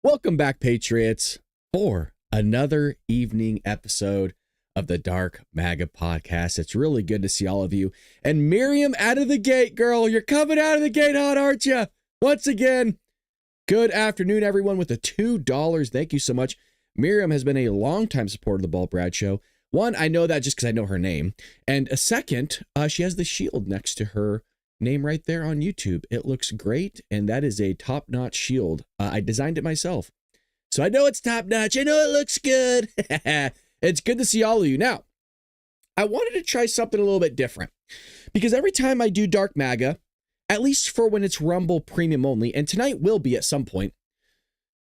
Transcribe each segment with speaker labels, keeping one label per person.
Speaker 1: Welcome back, Patriots, for another evening episode of the Dark MAGA podcast. It's really good to see all of you. And Miriam, out of the gate, girl. You're coming out of the gate hot, aren't you? Once again, good afternoon, everyone, with the $2. Thank you so much. Miriam has been a longtime supporter of the Ball Brad Show. One, I know that just because I know her name. And a second, she has the shield next to her name right there on YouTube. It looks great, and that is a top-notch shield. I designed it myself, so I know it's top-notch. I know it looks good. It's good to see all of you. Now, I wanted to try something a little bit different, because every time I do Dark MAGA, at least for when it's Rumble Premium only, and tonight will be at some point,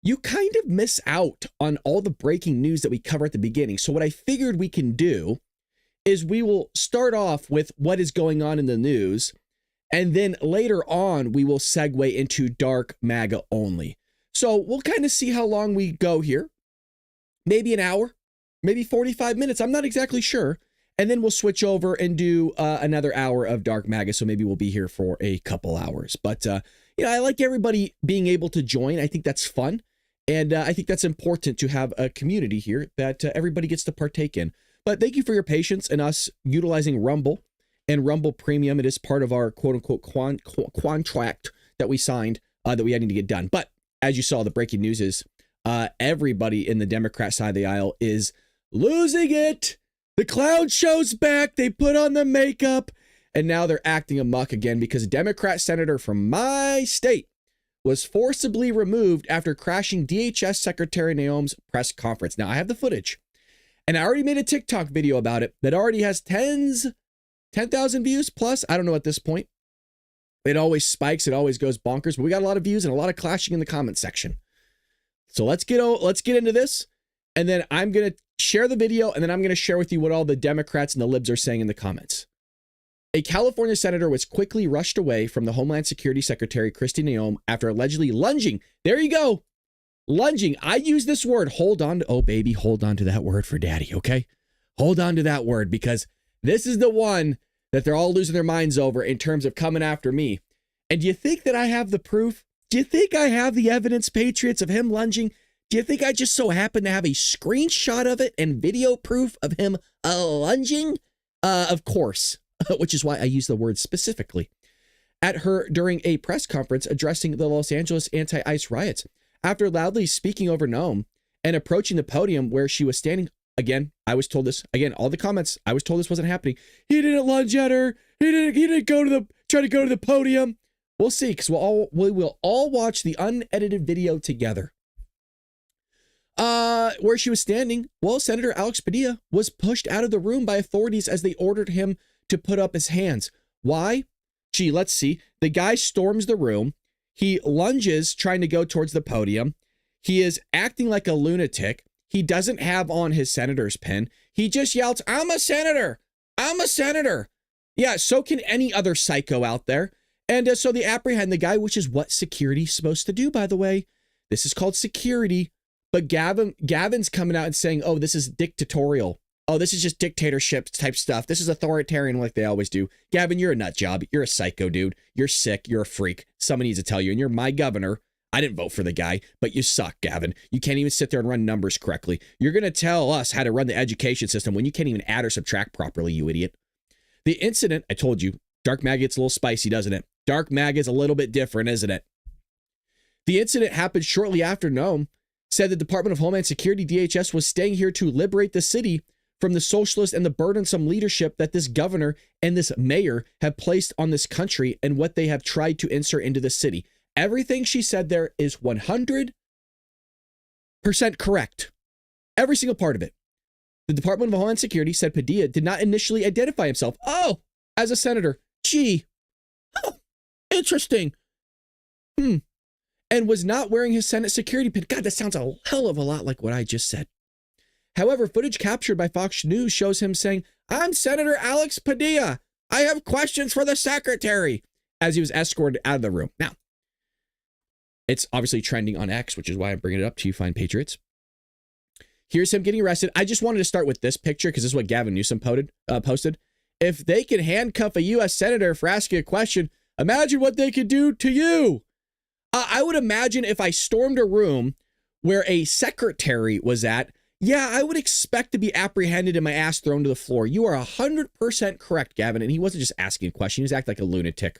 Speaker 1: you kind of miss out on all the breaking news that we cover at the beginning. So what I figured we can do is we will start off with what is going on in the news, and then later on, we will segue into Dark MAGA only. So we'll kind of see how long we go here. Maybe an hour, maybe 45 minutes. I'm not exactly sure. And then we'll switch over and do another hour of Dark MAGA. So maybe we'll be here for a couple hours. But, I like everybody being able to join. I think that's fun. And I think that's important to have a community here that everybody gets to partake in. But thank you for your patience in us utilizing Rumble. And Rumble Premium, it is part of our quote-unquote contract that we signed that we had to get done. But as you saw, the breaking news is everybody in the Democrat side of the aisle is losing it. The clown show's back. They put on the makeup, and now they're acting amok again because a Democrat senator from my state was forcibly removed after crashing DHS Secretary Noem's press conference. Now, I have the footage, and I already made a TikTok video about it that already has 10,000 views plus. I don't know at this point. It always spikes. It always goes bonkers. But we got a lot of views and a lot of clashing in the comment section. So let's get into this. And then I'm going to share the video. And then I'm going to share with you what all the Democrats and the libs are saying in the comments. A California senator was quickly rushed away from the Homeland Security Secretary Kristi Noem after allegedly lunging. There you go. Lunging. I use this word. Hold on. Oh, baby. Hold on to that word for daddy. Okay. Hold on to that word, because this is the one that they're all losing their minds over in terms of coming after me. And do you think that I have the proof? Do you think I have the evidence, Patriots, of him lunging? Do you think I just so happen to have a screenshot of it and video proof of him lunging? Of course, which is why I use the word specifically. At her during a press conference addressing the Los Angeles anti-ICE riots, after loudly speaking over Noem and approaching the podium where she was standing. Again, I was told this. Again, all the comments. I was told this wasn't happening. He didn't lunge at her. He didn't try to go to the podium. We'll see, because we will all watch the unedited video together. Where she was standing, well, Senator Alex Padilla was pushed out of the room by authorities as they ordered him to put up his hands. Why? Gee, let's see. The guy storms the room. He lunges, trying to go towards the podium. He is acting like a lunatic. He doesn't have on his senator's pin. He just yells, "I'm a senator. I'm a senator." Yeah, so can any other psycho out there. And so they apprehend the guy, which is what security's supposed to do, by the way. This is called security. But Gavin's coming out and saying, oh, this is dictatorial. Oh, this is just dictatorship type stuff. This is authoritarian like they always do. Gavin, you're a nut job. You're a psycho, dude. You're sick. You're a freak. Someone needs to tell you. And you're my governor. I didn't vote for the guy, but you suck, Gavin. You can't even sit there and run numbers correctly. You're going to tell us how to run the education system when you can't even add or subtract properly, you idiot. The incident, I told you, Dark MAGA gets a little spicy, doesn't it? Dark MAGA is a little bit different, isn't it? The incident happened shortly after Noem said the Department of Homeland Security, DHS, was staying here to liberate the city from the socialist and the burdensome leadership that this governor and this mayor have placed on this country and what they have tried to insert into the city. Everything she said there is 100% correct. Every single part of it. The Department of Homeland Security said Padilla did not initially identify himself. Oh, as a senator. Gee. Oh, interesting. And was not wearing his Senate security pin. God, that sounds a hell of a lot like what I just said. However, footage captured by Fox News shows him saying, "I'm Senator Alex Padilla. I have questions for the secretary," as he was escorted out of the room. Now, it's obviously trending on X, which is why I'm bringing it up to you, fine patriots. Here's him getting arrested. I just wanted to start with this picture because this is what Gavin Newsom posted. If they can handcuff a U.S. senator for asking a question, imagine what they could do to you. I would imagine if I stormed a room where a secretary was at, yeah, I would expect to be apprehended and my ass thrown to the floor. You are 100% correct, Gavin. And he wasn't just asking a question. He was acting like a lunatic.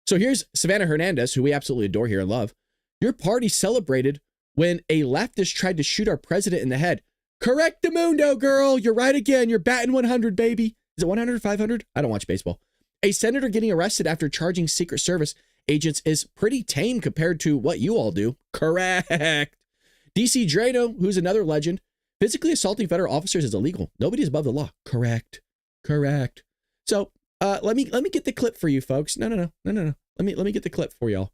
Speaker 1: So here's Savannah Hernandez, who we absolutely adore here and love. Your party celebrated when a leftist tried to shoot our president in the head. Correctamundo, girl. You're right again. You're batting 100, baby. Is it 100 or 500? I don't watch baseball. A senator getting arrested after charging Secret Service agents is pretty tame compared to what you all do. Correct. DC Drano, who's another legend, physically assaulting federal officers is illegal. Nobody's above the law. Correct. So let me get the clip for you folks. No. Let me get the clip for y'all.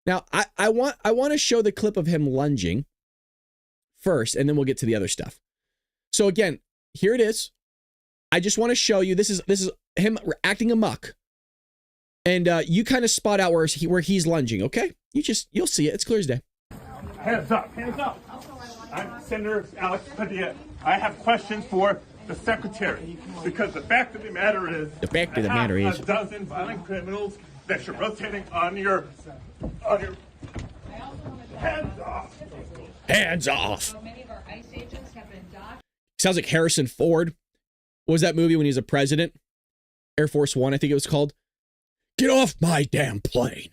Speaker 1: Now I want to show the clip of him lunging first, and then we'll get to the other stuff. So again, here it is. I just want to show you this is him acting amok, and you kind of spot out where he's lunging. Okay, you'll see it. It's clear as day.
Speaker 2: Hands up. I'm Senator Alex Padilla. I have questions for the secretary because the fact of the matter is, a dozen violent criminals that you're rotating on your hands off.
Speaker 1: Hands off. So many of our ICE agents have been docked. Sounds like Harrison Ford. What was that movie when he was a president? Air Force One, I think it was called. Get off my damn plane.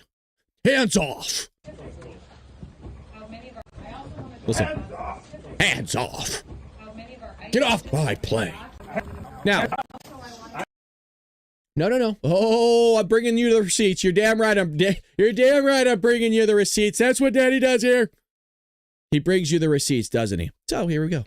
Speaker 1: Hands off. Listen. Hands off. Get off my plane. Now. No. Oh, I'm bringing you the receipts. You're damn right. You're damn right. I'm bringing you the receipts. That's what Daddy does here. He brings you the receipts, doesn't he? So here we go.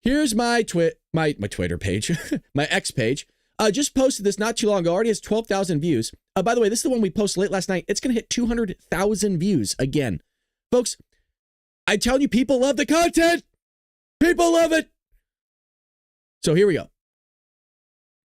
Speaker 1: Here's my Twitter page, my X page. Just posted this not too long ago. Already has 12,000 views. By the way, this is the one we posted late last night. It's going to hit 200,000 views again. Folks, I'm telling you, people love the content. People love it. So here we go.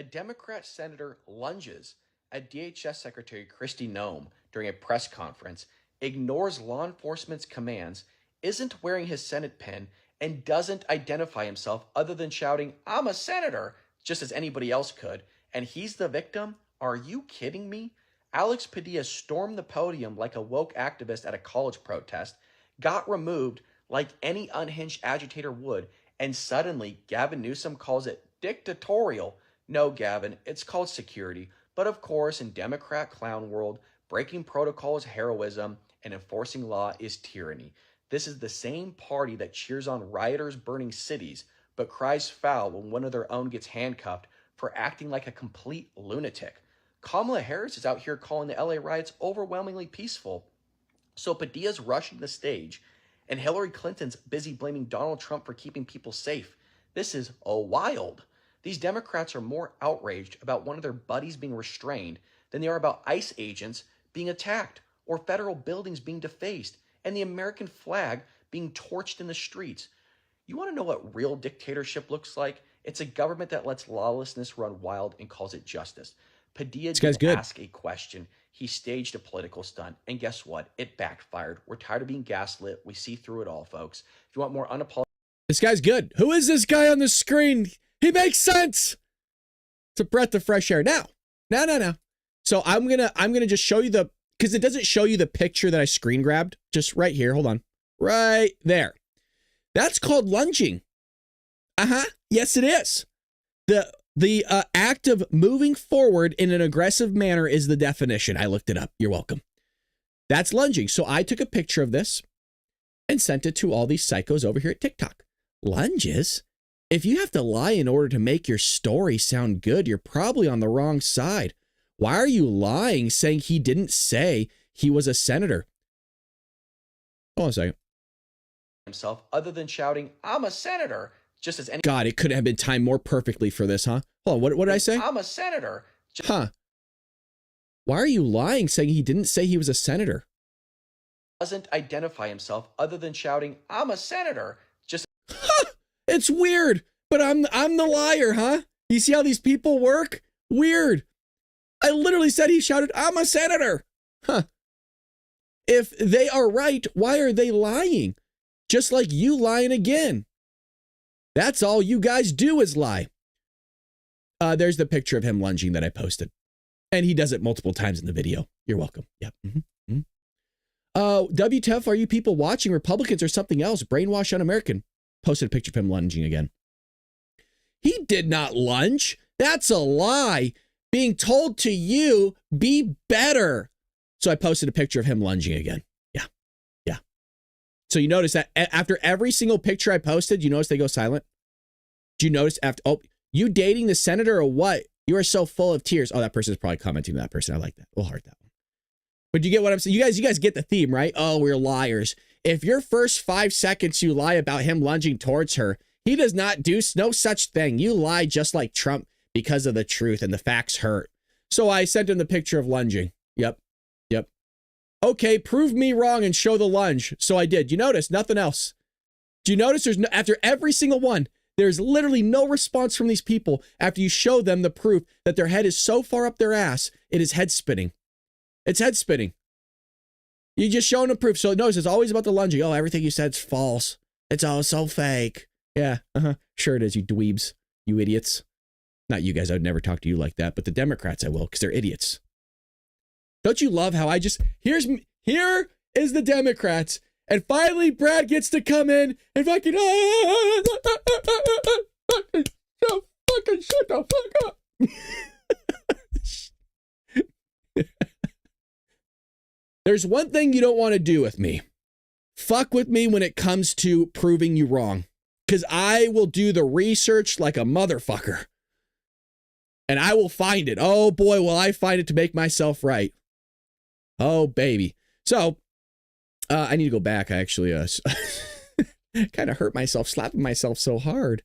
Speaker 1: A Democrat senator lunges at DHS Secretary Kristi Noem during a press conference, ignores law enforcement's commands, isn't wearing his Senate pin, and doesn't identify himself other than shouting, "I'm a senator," just as anybody else could. And he's the victim? Are you kidding me? Alex Padilla stormed the podium like a woke activist at a college protest, got removed like any unhinged agitator would, and suddenly Gavin Newsom calls it dictatorial. No, Gavin, it's called security. But of course, in Democrat clown world, breaking protocol is heroism and enforcing law is tyranny. This is the same party that cheers on rioters burning cities, but cries foul when one of their own gets handcuffed for acting like a complete lunatic. Kamala Harris is out here calling the LA riots overwhelmingly peaceful. So Padilla's rushing the stage, and Hillary Clinton's busy blaming Donald Trump for keeping people safe. This is wild. These Democrats are more outraged about one of their buddies being restrained than they are about ICE agents being attacked or federal buildings being defaced and the American flag being torched in the streets. You want to know what real dictatorship looks like? It's a government that lets lawlessness run wild and calls it justice. Padilla didn't ask a question. He staged a political stunt. And guess what? It backfired. We're tired of being gaslit. We see through it all, folks. If you want more unapologetic... This guy's good. Who is this guy on the screen? He makes sense. It's a breath of fresh air. Now. So I'm gonna just show you because it doesn't show you the picture that I screen grabbed. Just right here. Hold on. Right there. That's called lunging. Yes, it is. The act of moving forward in an aggressive manner is the definition. I looked it up. You're welcome. That's lunging. So I took a picture of this and sent it to all these psychos over here at TikTok. Lunges? If you have to lie in order to make your story sound good, you're probably on the wrong side. Why are you lying, saying he didn't say he was a senator? Hold on a second.
Speaker 3: Himself, other than shouting, "I'm a senator," just as any...
Speaker 1: God, it couldn't have been timed more perfectly for this, huh? Hold on, what did I say?
Speaker 3: "I'm a senator."
Speaker 1: Why are you lying, saying he didn't say he was a senator?
Speaker 3: Doesn't identify himself, other than shouting, "I'm a senator," just...
Speaker 1: It's weird, but I'm the liar, huh? You see how these people work? Weird. I literally said he shouted, "I'm a senator." If they are right, why are they lying? Just like you lying again. That's all you guys do is lie. There's the picture of him lunging that I posted. And he does it multiple times in the video. You're welcome. Yep. WTF, are you people watching? Republicans or something else? Brainwash un-American. Posted a picture of him lunging again. He did not lunge. That's a lie. Being told to you, be better. So I posted a picture of him lunging again. Yeah. So you notice that after every single picture I posted, you notice they go silent? Do you notice after, you dating the senator or what? You are so full of tears. Oh, that person is probably commenting to that person. I like that. We'll heart that one. But you get what I'm saying? You guys get the theme, right? Oh, we're liars. If your first 5 seconds you lie about him lunging towards her, he does not do no such thing. You lie just like Trump because of the truth and the facts hurt. So I sent him the picture of lunging. Yep. Okay, prove me wrong and show the lunge. So I did. You notice nothing else. Do you notice there's no, after every single one, there's literally no response from these people after you show them the proof that their head is so far up their ass, it is head spinning. It's head spinning. You just showing them proof. So notice it's always about the lunging. Oh, everything you said's false. It's all so fake. Yeah, sure it is, you dweebs, you idiots. Not you guys, I would never talk to you like that, but the Democrats I will, because they're idiots. Don't you love how I just, here is the Democrats, and finally Brad gets to come in and fucking shut the fuck up. There's one thing you don't want to do with me. Fuck with me when it comes to proving you wrong. Because I will do the research like a motherfucker. And I will find it. Oh boy, will I find it to make myself right. Oh baby. So, I need to go back. I actually kind of hurt myself, slapping myself so hard.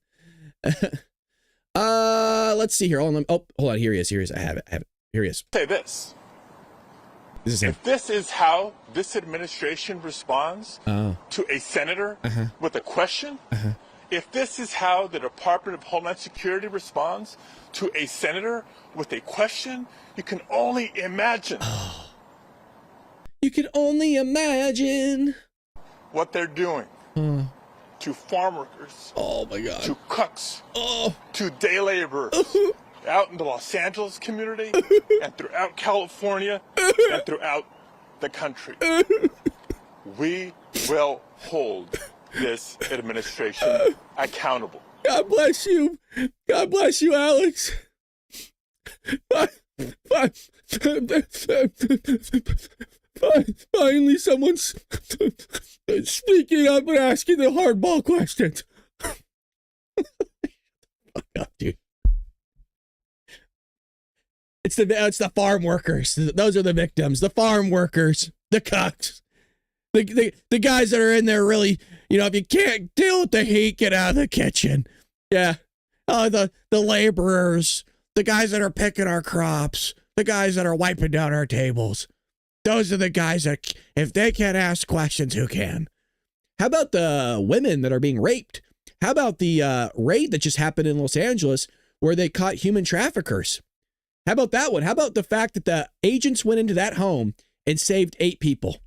Speaker 1: Let's see here. Hold on. Here he is. I have it. Here he is.
Speaker 2: Say this.
Speaker 1: This is him.
Speaker 2: If this is how this administration responds to a senator with a question, if this is how the Department of Homeland Security responds to a senator with a question, you can only imagine.
Speaker 1: You can only imagine
Speaker 2: what they're doing to farm workers.
Speaker 1: Oh my God.
Speaker 2: To cooks. To day laborers. Out in the Los Angeles community and throughout California and throughout the country. We will hold this administration accountable.
Speaker 1: God bless you. God bless you, Alex. Finally, someone's speaking up and asking the hardball questions. Fuck up, dude. It's the farm workers. Those are the victims. The farm workers, the cucks, the guys that are in there really, if you can't deal with the heat, get out of the kitchen. Yeah. Oh, the laborers, the guys that are picking our crops, the guys that are wiping down our tables. Those are the guys that, if they can't ask questions, who can? How about the women that are being raped? How about the raid that just happened in Los Angeles where they caught human traffickers? How about that one? How about the fact that the agents went into that home and saved 8 people?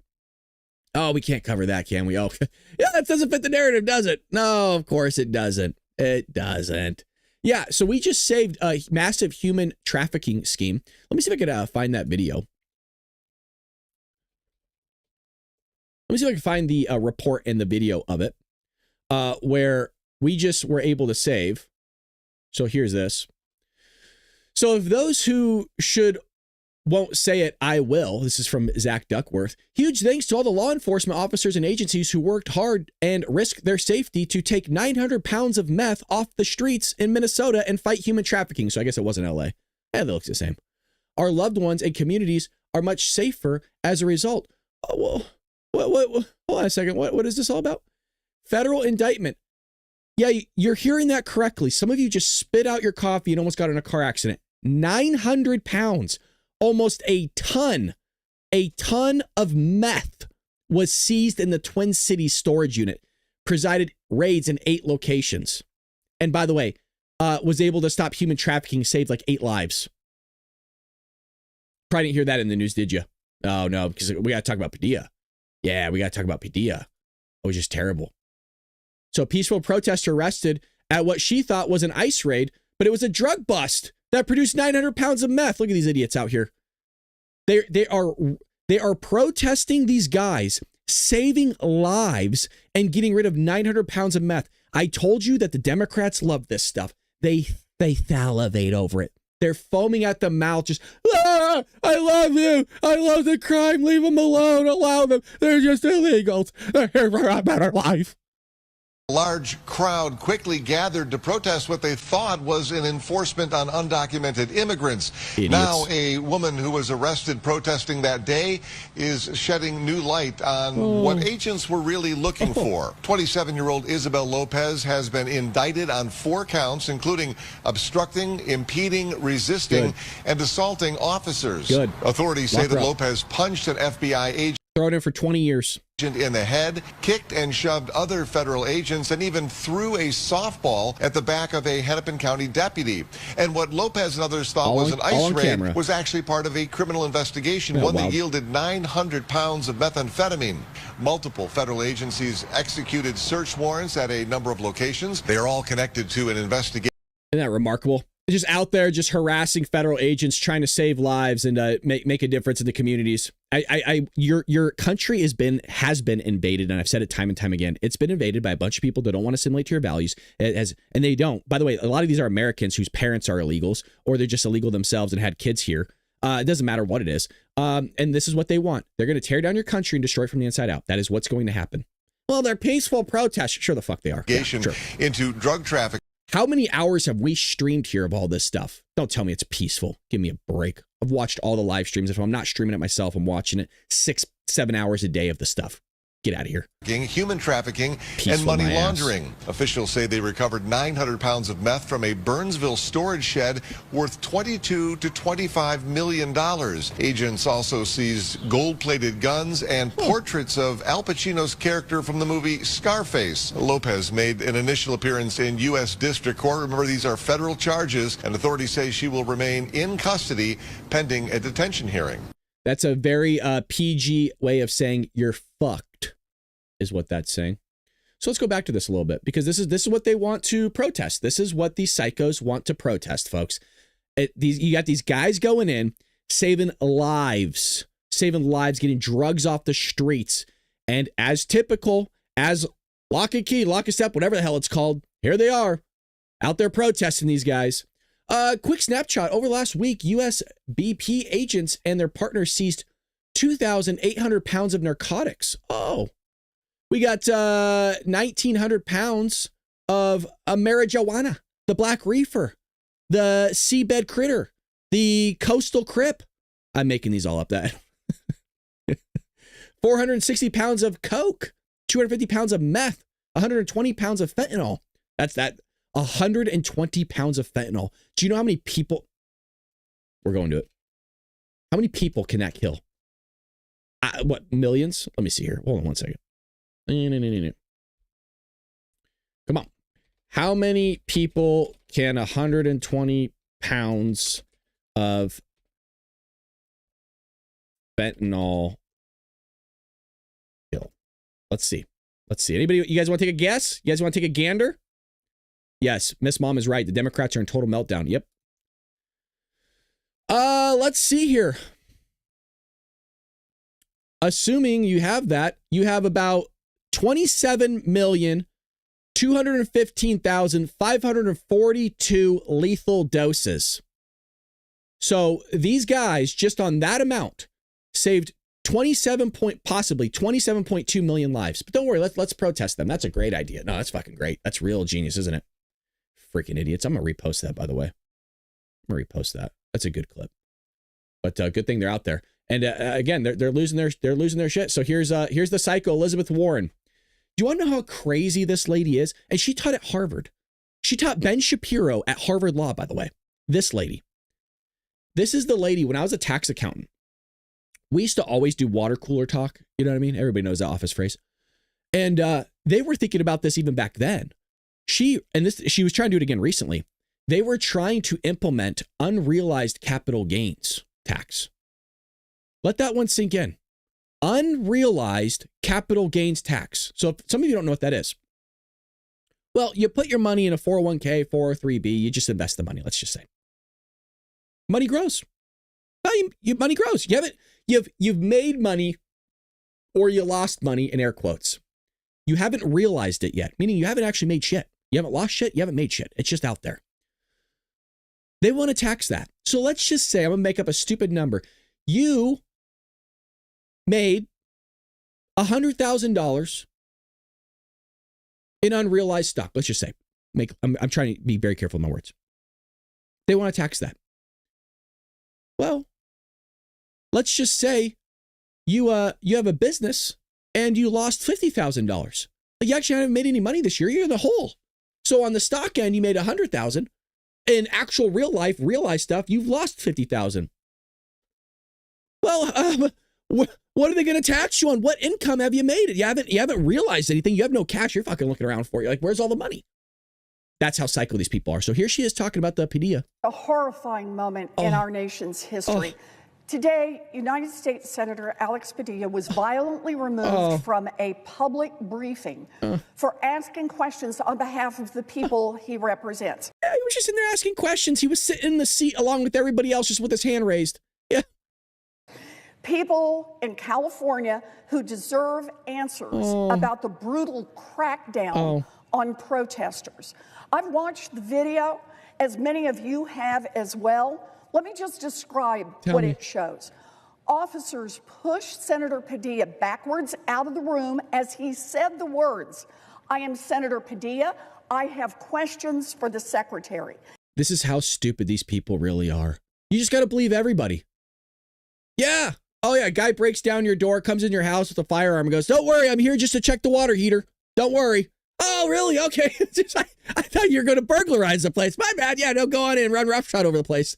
Speaker 1: Oh, we can't cover that, can we? Oh, yeah, that doesn't fit the narrative, does it? No, of course it doesn't. It doesn't. Yeah, so we just saved a massive human trafficking scheme. Let me see if I could find that video. Let me see if I can find the report and the video of it, where we just were able to save. So here's this. So if those who won't say it, I will. This is from Zach Duckworth. Huge thanks to all the law enforcement officers and agencies who worked hard and risked their safety to take 900 pounds of meth off the streets in Minnesota and fight human trafficking. So I guess it wasn't LA. Yeah, that looks the same. Our loved ones and communities are much safer as a result. Oh, well, what, hold on a second. What is this all about? Federal indictment. Yeah, you're hearing that correctly. Some of you just spit out your coffee and almost got in a car accident. 900 pounds, almost a ton of meth was seized in the Twin Cities storage unit, presided raids in 8 locations. And by the way, was able to stop human trafficking, saved like 8 lives. Probably didn't hear that in the news, did you? Oh no, because we got to talk about Padilla. Yeah, we got to talk about Padilla. It was just terrible. So a peaceful protester arrested at what she thought was an ICE raid, but it was a drug bust that produced 900 pounds of meth. Look at these idiots out here. They are They are protesting these guys saving lives and getting rid of 900 pounds of meth. I told you that the Democrats love this stuff. They salivate over it. They're foaming at the mouth, just, I love you. I love the crime. Leave them alone. Allow them. They're just illegals. They're here for a better life.
Speaker 4: A large crowd quickly gathered to protest what they thought was an enforcement on undocumented immigrants.
Speaker 1: Idiots.
Speaker 4: Now, a woman who was arrested protesting that day is shedding new light on what agents were really looking for. 27-year-old Isabel Lopez has been indicted on 4 counts, including obstructing, impeding, resisting, and assaulting officers.
Speaker 1: Good.
Speaker 4: Authorities say that Lopez punched an FBI agent
Speaker 1: Thrown in for 20 years.
Speaker 4: In the head, kicked and shoved other federal agents, and even threw a softball at the back of a Hennepin County deputy. And what Lopez and others thought was an ICE raid was actually part of a criminal investigation, one that yielded 900 pounds of methamphetamine. Multiple federal agencies executed search warrants at a number of locations. They are all connected to an investigation.
Speaker 1: Isn't that remarkable? Just out there, just harassing federal agents, trying to save lives and make a difference in the communities. Your country has been invaded, and I've said it time and time again. It's been invaded by a bunch of people that don't want to assimilate to your values, and they don't. By the way, a lot of these are Americans whose parents are illegals, or they're just illegal themselves and had kids here. It doesn't matter what it is. And this is what they want. They're going to tear down your country and destroy it from the inside out. That is what's going to happen. Well, they're peaceful protests. Sure the fuck they are. Yeah, sure.
Speaker 4: Into drug trafficking.
Speaker 1: How many hours have we streamed here of all this stuff? Don't tell me it's peaceful. Give me a break. I've watched all the live streams. If I'm not streaming it myself, I'm watching it 6-7 hours a day of the stuff. Get out of here.
Speaker 4: Human trafficking,
Speaker 1: Peaceful
Speaker 4: and money
Speaker 1: my
Speaker 4: laundering.
Speaker 1: ass.
Speaker 4: Officials say they recovered 900 pounds of meth from a Burnsville storage shed worth $22 to $25 million. Agents also seized gold-plated guns and portraits of Al Pacino's character from the movie Scarface. Lopez made an initial appearance in U.S. District Court. Remember, these are federal charges, and authorities say she will remain in custody pending a detention hearing.
Speaker 1: That's a very PG way of saying you're fucked, is what that's saying. So let's go back to this a little bit, because this is what they want to protest. This is what these psychos want to protest, folks. You got these guys going in, saving lives, getting drugs off the streets. And as typical, as lock and key, lock and step, whatever the hell it's called, here they are out there protesting these guys. Quick snapshot. Over last week, U.S. BP agents and their partners seized 2,800 pounds of narcotics. Oh, we got 1,900 pounds of marijuana, the black reefer, the seabed critter, the coastal crip. I'm making these all up. That 460 pounds of coke, 250 pounds of meth, 120 pounds of fentanyl. That's that. 120 pounds of fentanyl. Do you know how many people? We're going to it. How many people can that kill? What, millions? Let me see here. Hold on one second. Come on. How many people can 120 pounds of fentanyl kill? Let's see. Anybody? You guys want to take a guess? You guys want to take a gander? Yes, Miss Mom is right. The Democrats are in total meltdown. Yep. Let's see here. Assuming you have that, you have about 27,215,542 lethal doses. So these guys, just on that amount, saved possibly 27.2 million lives. But don't worry, let's protest them. That's a great idea. No, that's fucking great. That's real genius, isn't it? Freaking idiots. I'm gonna repost that, by the way. I'm gonna repost that. That's a good clip. But good thing they're out there. And again, they're losing their shit. So here's the psycho Elizabeth Warren. Do you want to know how crazy this lady is? And she taught at Harvard. She taught Ben Shapiro at Harvard Law, by the way. This lady. This is the lady. When I was a tax accountant, we used to always do water cooler talk. You know what I mean? Everybody knows that office phrase. And they were thinking about this even back then. She was trying to do it again recently. They were trying to implement unrealized capital gains tax. Let that one sink in. Unrealized capital gains tax. So if some of you don't know what that is. Well, you put your money in a 401k, 403b, you just invest the money, let's just say. Money grows. Money grows. You've made money or you lost money in air quotes. You haven't realized it yet, meaning you haven't actually made shit. You haven't lost shit. You haven't made shit. It's just out there. They want to tax that. So let's just say, I'm going to make up a stupid number. You made $100,000 in unrealized stock. Let's just say, I'm trying to be very careful in my words. They want to tax that. Well, let's just say you have a business and you lost $50,000. You actually haven't made any money this year. You're in the hole. So on the stock end, you made $100,000. In actual real life, realized stuff, you've lost $50,000. Well, what are they going to tax you on? What income have you made? You haven't realized anything. You have no cash. You're fucking looking around for you. Like, where's all the money? That's how psycho these people are. So here she is talking about the Padilla.
Speaker 5: A horrifying moment in our nation's history. Today, United States Senator Alex Padilla was violently removed from a public briefing for asking questions on behalf of the people he represents.
Speaker 1: Yeah, he was just in there asking questions. He was sitting in the seat along with everybody else, just with his hand raised. Yeah.
Speaker 5: People in California who deserve answers about the brutal crackdown on protesters. I've watched the video, as many of you have as well. Let me just describe what it shows. Officers pushed Senator Padilla backwards out of the room as he said the words, "I am Senator Padilla. I have questions for the secretary."
Speaker 1: This is how stupid these people really are. You just got to believe everybody. Yeah. Oh, yeah. A guy breaks down your door, comes in your house with a firearm and goes, "Don't worry, I'm here just to check the water heater. Don't worry." Oh, really? Okay. I thought you were going to burglarize the place. My bad. Yeah, no, go on in, run roughshod over the place.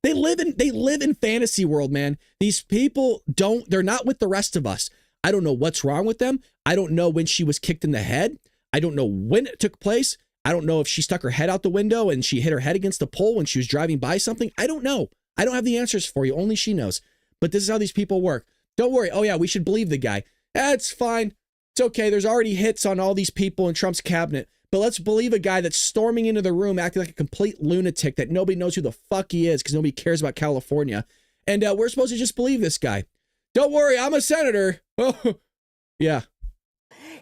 Speaker 1: They live in fantasy world, man. These people they're not with the rest of us. I don't know what's wrong with them. I don't know when she was kicked in the head. I don't know when it took place. I don't know if she stuck her head out the window and she hit her head against the pole when she was driving by something. I don't know. I don't have the answers for you. Only she knows. But this is how these people work. Don't worry. Oh, yeah, we should believe the guy. That's fine. It's okay. There's already hits on all these people in Trump's cabinet. But let's believe a guy that's storming into the room acting like a complete lunatic that nobody knows who the fuck he is because nobody cares about California. And we're supposed to just believe this guy. Don't worry, I'm a senator. Oh, yeah.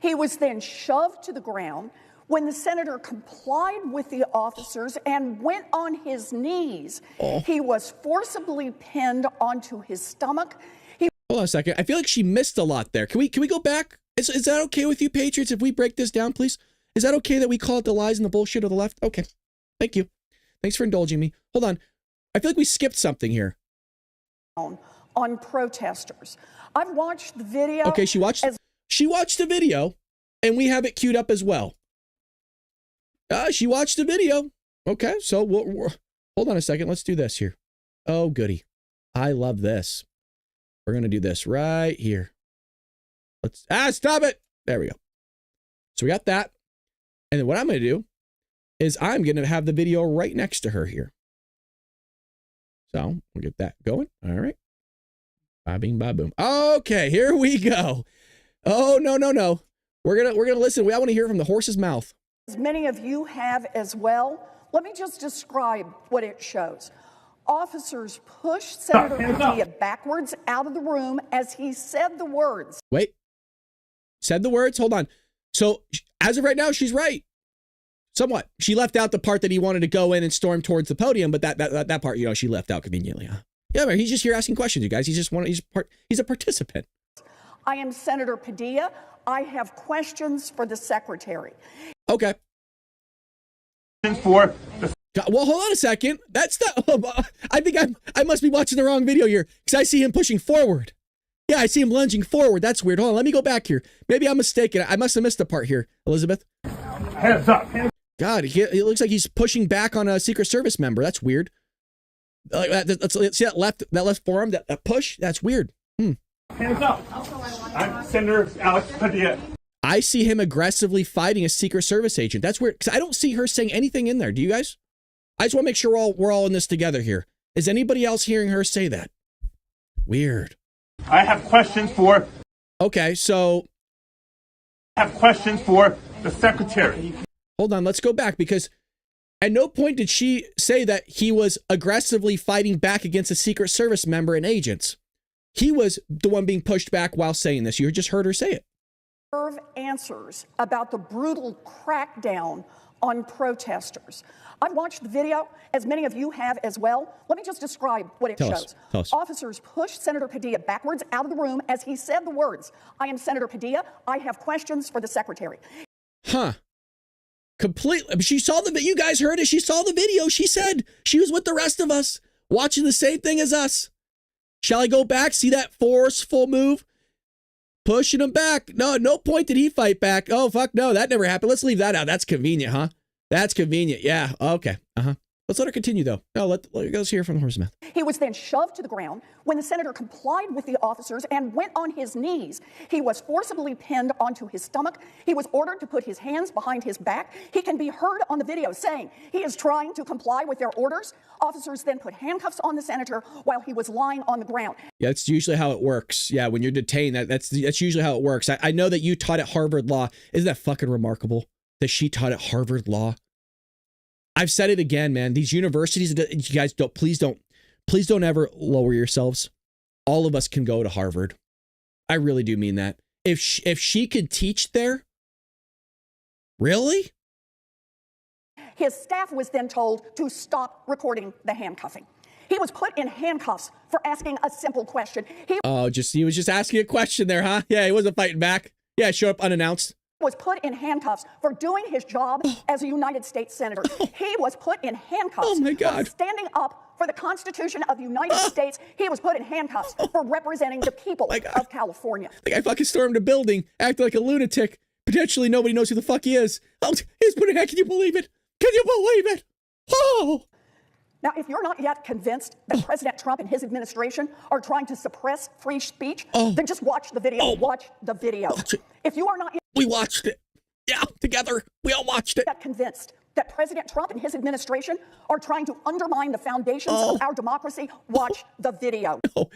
Speaker 5: He was then shoved to the ground when the senator complied with the officers and went on his knees. He was forcibly pinned onto his stomach.
Speaker 1: Hold on a second. I feel like she missed a lot there. Can we go back? Is that okay with you, Patriots, if we break this down, please? Is that okay that we call it the lies and the bullshit of the left? Okay. Thank you. Thanks for indulging me. Hold on. I feel like we skipped something here.
Speaker 5: On protesters. I've watched the video.
Speaker 1: Okay, she watched the video, and we have it queued up as well. She watched the video. Okay, so hold on a second. Let's do this here. Oh, goody. I love this. We're going to do this right here. Stop it. There we go. So we got that. And then what I'm going to do is I'm going to have the video right next to her here. So we'll get that going. All right. Ba bing, ba boom. Okay, here we go. Oh, no. We're going to listen. I want to hear from the horse's mouth.
Speaker 5: As many of you have as well. Let me just describe what it shows. Officers pushed Senator Padilla backwards out of the room as he said the words.
Speaker 1: Wait. Said the words? Hold on. So as of right now, she's right. Somewhat. She left out the part that he wanted to go in and storm towards the podium, but that part, she left out conveniently. Huh? Yeah, man, he's just here asking questions, you guys. He's a participant.
Speaker 5: I am Senator Padilla. I have questions for the secretary.
Speaker 1: Okay.
Speaker 2: Well,
Speaker 1: hold on a second. That's the. I think I must be watching the wrong video here because I see him pushing forward. Yeah, I see him lunging forward. That's weird. Hold on, let me go back here. Maybe I'm mistaken. I must have missed a part here. Elizabeth?
Speaker 2: Hands up.
Speaker 1: God, it looks like he's pushing back on a Secret Service member. That's weird. Let's see that left forearm, that push. That's weird.
Speaker 2: Hands up. I'm Senator Alex Padilla.
Speaker 1: I see him aggressively fighting a Secret Service agent. That's weird because I don't see her saying anything in there. Do you guys? I just want to make sure we're all in this together here. Is anybody else hearing her say that? Weird.
Speaker 2: I have questions for.
Speaker 1: Okay, so.
Speaker 2: I have questions for the secretary.
Speaker 1: Hold on, let's go back because at no point did she say that he was aggressively fighting back against a Secret Service member and agents. He was the one being pushed back while saying this. You just heard her say it.
Speaker 5: Answers about the brutal crackdown on protesters. I've watched the video, as many of you have as well. Let me just describe what it shows.
Speaker 1: Tell us.
Speaker 5: Officers pushed Senator Padilla backwards out of the room as he said the words, "I am Senator Padilla. I have questions for the secretary."
Speaker 1: Huh. Completely. She saw the video. You guys heard it. She saw the video. She said she was with the rest of us, watching the same thing as us. Shall I go back? See that forceful move? Pushing him back. No point did he fight back. Oh, fuck no. That never happened. Let's leave that out. That's convenient, huh? That's convenient. Yeah. Okay. Let's let her continue, though. No, let's hear from the horse's mouth.
Speaker 5: He was then shoved to the ground. When the senator complied with the officers and went on his knees, he was forcibly pinned onto his stomach. He was ordered to put his hands behind his back. He can be heard on the video saying he is trying to comply with their orders. Officers then put handcuffs on the senator while he was lying on the ground.
Speaker 1: Yeah, that's usually how it works. Yeah, when you're detained, that's usually how it works. I know that you taught at Harvard Law. Isn't that fucking remarkable that she taught at Harvard Law? I've said it again, man. These universities, you guys please don't ever lower yourselves. All of us can go to Harvard. I really do mean that. If she could teach there, really?
Speaker 5: His staff was then told to stop recording the handcuffing. He was put in handcuffs for asking a simple question. He
Speaker 1: was just asking a question there, huh? Yeah, he wasn't fighting back. Yeah, show up unannounced.
Speaker 5: Was put in handcuffs for doing his job as a United States Senator. He was put in handcuffs for standing up for the Constitution of the United States. He was put in handcuffs for representing the people of California.
Speaker 1: The guy fucking stormed a building, acted like a lunatic. Potentially nobody knows who the fuck he is. Oh, he's put in handcuffs. Can you believe it? Can you believe it? Oh!
Speaker 5: Now, if you're not yet convinced that President Trump and his administration are trying to suppress free speech, then just watch the video. Watch the video. If you are not yet...
Speaker 1: We watched it. Yeah, together. We all watched it.
Speaker 5: Convinced that President Trump and his administration are trying to undermine the foundations of our democracy, watch the video.
Speaker 1: No,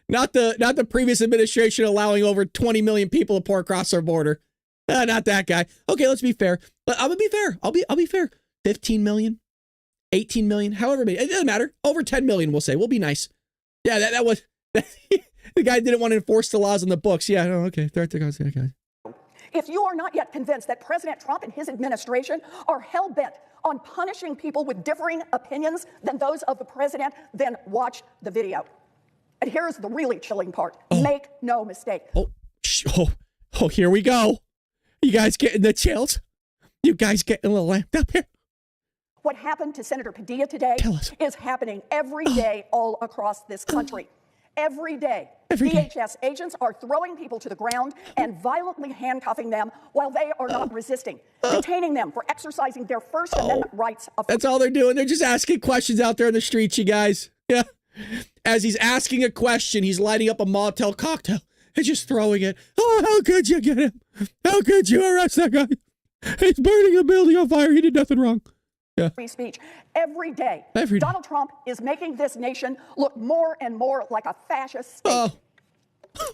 Speaker 1: not the previous administration allowing over 20 million people to pour across our border. Not that guy. Okay, let's be fair. But I'm gonna be fair. I'll be fair. 15 million, 18 million, however many. It doesn't matter. Over 10 million, we'll say. We'll be nice. Yeah, that was the guy didn't want to enforce the laws in the books. Yeah, no, okay. Okay.
Speaker 5: If you are not yet convinced that President Trump and his administration are hell-bent on punishing people with differing opinions than those of the president, then watch the video. And here's the really chilling part. Make no mistake.
Speaker 1: Oh, here we go. You guys getting the chills? You guys getting a little lamped up here?
Speaker 5: What happened to Senator Padilla today is happening every day all across this country. Every day, DHS agents are throwing people to the ground and violently handcuffing them while they are not resisting, detaining them for exercising their First Amendment rights.
Speaker 1: That's all they're doing. They're just asking questions out there in the streets, you guys. Yeah. As he's asking a question, he's lighting up a Molotov cocktail and just throwing it. Oh, how could you get him? How could you arrest that guy? He's burning a building on fire. He did nothing wrong. Yeah.
Speaker 5: Free speech. Every day, Donald Trump is making this nation look more and more like a fascist state.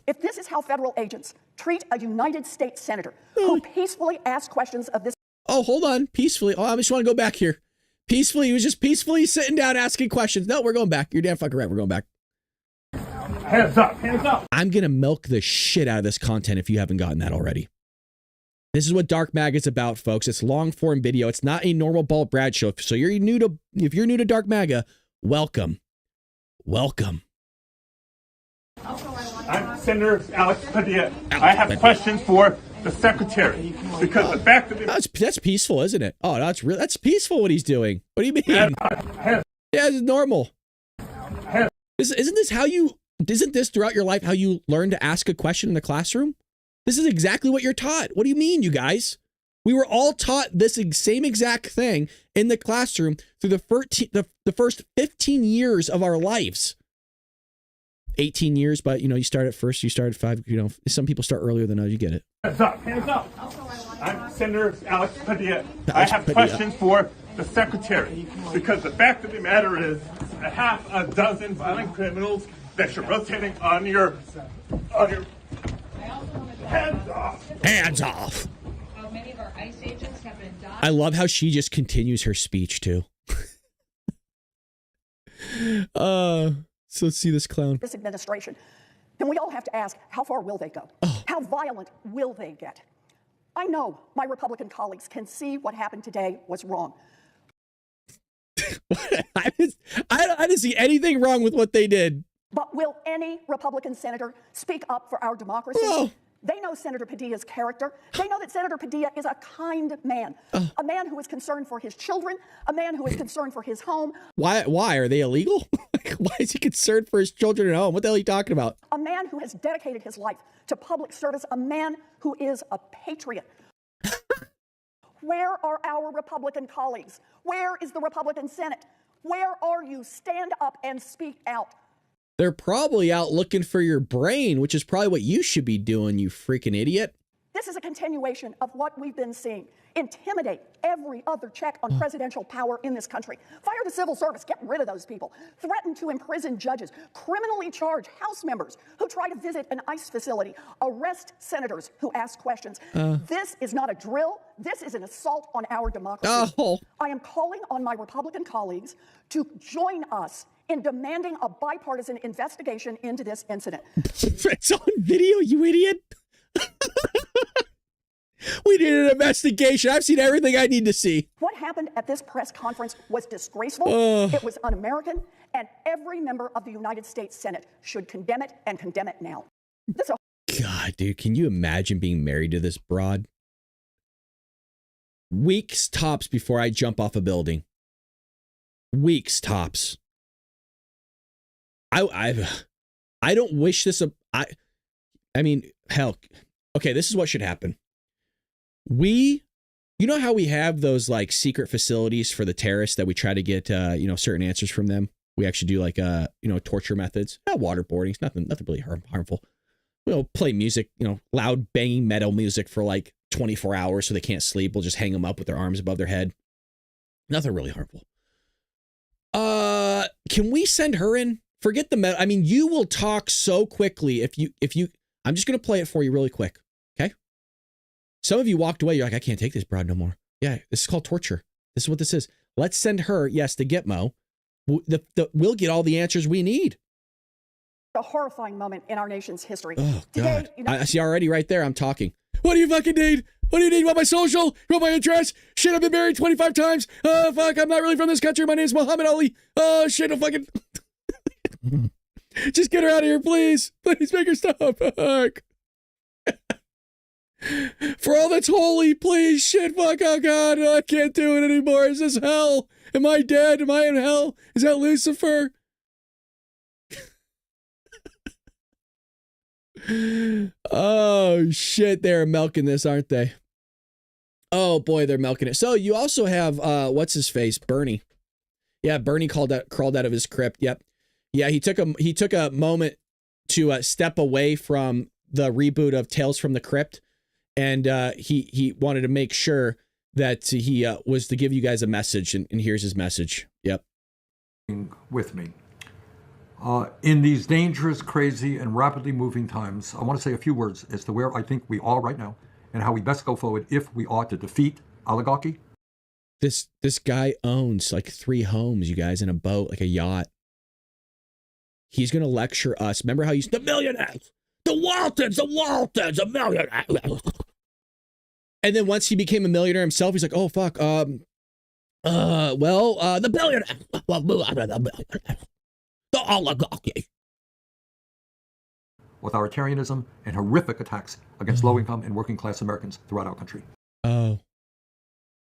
Speaker 5: If this is how federal agents treat a United States senator who peacefully asks questions of this...
Speaker 1: Oh, hold on. Peacefully. I just want to go back here. Peacefully. He was just peacefully sitting down asking questions. No, we're going back. You're damn fucking right. We're going back.
Speaker 2: Hands up. Hands up.
Speaker 1: I'm going to milk the shit out of this content if you haven't gotten that already. This is what Dark Mag is about, folks. It's long form video. It's not a normal Ball Brad show. So if you're new to Dark Maga, welcome. Welcome.
Speaker 2: I'm Senator Alex Padilla. I have questions for the secretary because the fact that
Speaker 1: that's peaceful, isn't it? Oh, that's peaceful what he's doing. What do you mean? Yeah, it's normal. Isn't this throughout your life how you learn to ask a question in the classroom? This is exactly what you're taught. What do you mean, you guys? We were all taught this same exact thing in the classroom through the first 15 years of our lives. 18 years, but you start at first, you start at 5, some people start earlier than others. You get it.
Speaker 2: Hands up, hands up. I'm Senator Alex Padilla. I have questions for the secretary because the fact of the matter is a half a dozen violent criminals that you're rotating on your hands off.
Speaker 1: Hands off.
Speaker 6: Many of our ICE agents have been done.
Speaker 1: I love how she just continues her speech too. So let's see this clown.
Speaker 5: This administration. then we all have to ask, how far will they go? How violent will they get? I know my Republican colleagues can see what happened today was wrong.
Speaker 1: I didn't see anything wrong with what they did.
Speaker 5: But will any Republican senator speak up for our democracy?
Speaker 1: Oh.
Speaker 5: They know Senator Padilla's character. They know that Senator Padilla is a kind man, a man who is concerned for his children, a man who is concerned for his home.
Speaker 1: Why are they illegal? Why is he concerned for his children at home? What the hell are you talking about?
Speaker 5: A man who has dedicated his life to public service, a man who is a patriot. Where are our Republican colleagues? Where is the Republican Senate? Where are you? Stand up and speak out.
Speaker 1: They're probably out looking for your brain, which is probably what you should be doing, you freaking idiot.
Speaker 5: This is a continuation of what we've been seeing. Intimidate every other check on presidential power in this country. Fire the civil service, get rid of those people. Threaten to imprison judges. Criminally charge House members who try to visit an ICE facility. Arrest senators who ask questions. This is not a drill. This is an assault on our democracy. I am calling on my Republican colleagues to join us in demanding a bipartisan investigation into this incident.
Speaker 1: It's on video, you idiot. We need an investigation. I've seen everything I need to see.
Speaker 5: What happened at this press conference was disgraceful. It was un-American, and every member of the United States Senate should condemn it and condemn it now.
Speaker 1: God, dude, can you imagine being married to this broad? Weeks tops before I jump off a building. Weeks tops. I don't wish this. I mean, hell. Okay, this is what should happen. You know how we have those like secret facilities for the terrorists that we try to get, certain answers from them. We actually do like, torture methods, waterboarding. It's nothing really harmful. We'll play music, loud banging metal music for like 24 hours so they can't sleep. We'll just hang them up with their arms above their head. Nothing really harmful. Can we send her in? Forget the metal. I mean, you will talk so quickly if you, I'm just going to play it for you really quick. Okay. Some of you walked away. You're like, I can't take this broad no more. Yeah. This is called torture. This is what this is. Let's send her. Yes. To Gitmo. We'll get all the answers we need.
Speaker 5: A horrifying moment in our nation's history.
Speaker 1: Oh,
Speaker 5: Today,
Speaker 1: God. I see already right there. I'm talking. What do you fucking need? What do you need? You want my social? You want my address? Shit, I've been married 25 times. Oh, fuck. I'm not really from this country. My name's Muhammad Ali. Oh, shit. I'm fucking. Just get her out of here, please. Please make her stop. Fuck. For all that's holy, please. Shit, fuck. Oh, God. I can't do it anymore. Is this hell? Am I dead? Am I in hell? Is that Lucifer? Oh, shit. They're milking this, aren't they? Oh, boy, they're milking it. So you also have, what's his face? Bernie. Yeah, Bernie crawled out of his crypt. Yep. Yeah, he took a moment to step away from the reboot of Tales from the Crypt, and he wanted to make sure that he was to give you guys a message, and here's his message. Yep.
Speaker 7: With me. In these dangerous, crazy, and rapidly moving times, I want to say a few words as to where I think we are right now and how we best go forward if we are to defeat oligarchy.
Speaker 1: This guy owns like 3 homes, you guys, in a boat, like a yacht. He's going to lecture us. Remember how the millionaires, the Waltons, a millionaire. And then once he became a millionaire himself, he's like, oh, fuck. The billionaire. The oligarchy.
Speaker 7: Authoritarianism and horrific attacks against low-income and working-class Americans throughout our country.
Speaker 1: Oh.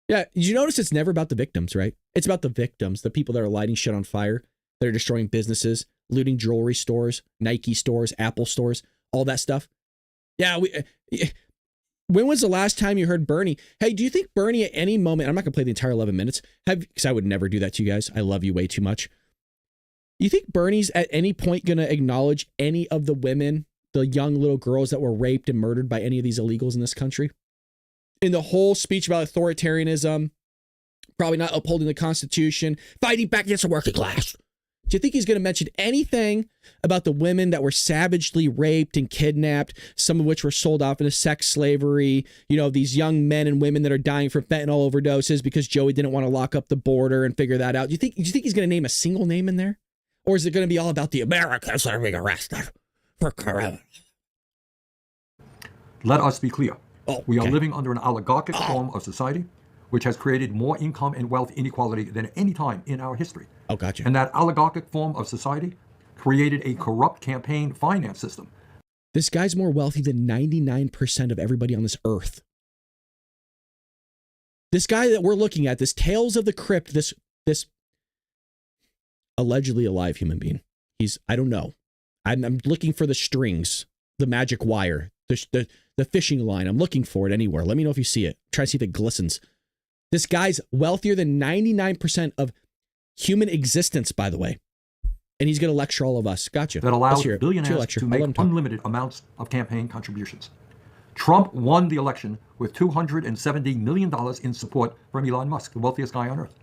Speaker 1: Yeah, did you notice it's never about the victims, right? It's about the victims, the people that are lighting shit on fire, that are destroying businesses, looting jewelry stores, Nike stores, Apple stores, all that stuff. Yeah, when was the last time you heard Bernie? Hey, do you think Bernie at any moment, I'm not going to play the entire 11 minutes, because I would never do that to you guys. I love you way too much. You think Bernie's at any point going to acknowledge any of the women, the young little girls that were raped and murdered by any of these illegals in this country? In the whole speech about authoritarianism, probably not upholding the Constitution, fighting back against the working class. Do you think he's going to mention anything about the women that were savagely raped and kidnapped, some of which were sold off into sex slavery? You know, these young men and women that are dying from fentanyl overdoses because Joey didn't want to lock up the border and figure that out. Do you think he's going to name a single name in there? Or is it going to be all about the Americans that are being arrested for corona.
Speaker 7: Let us be clear.
Speaker 1: Oh,
Speaker 7: we are
Speaker 1: okay.
Speaker 7: living under an oligarchic form of society, which has created more income and wealth inequality than at any time in our history.
Speaker 1: Oh, gotcha.
Speaker 7: And that oligarchic form of society created a corrupt campaign finance system.
Speaker 1: This guy's more wealthy than 99% of everybody on this earth. This guy that we're looking at, this Tales of the Crypt, this allegedly alive human being. I don't know. I'm looking for the strings, the magic wire, the fishing line. I'm looking for it anywhere. Let me know if you see it. Try to see if it glistens. This guy's wealthier than 99% of human existence, by the way. And he's going to lecture all of us. Gotcha.
Speaker 7: That allows billionaires to make unlimited amounts of campaign contributions. Trump won the election with $270 million in support from Elon Musk, the wealthiest guy on earth.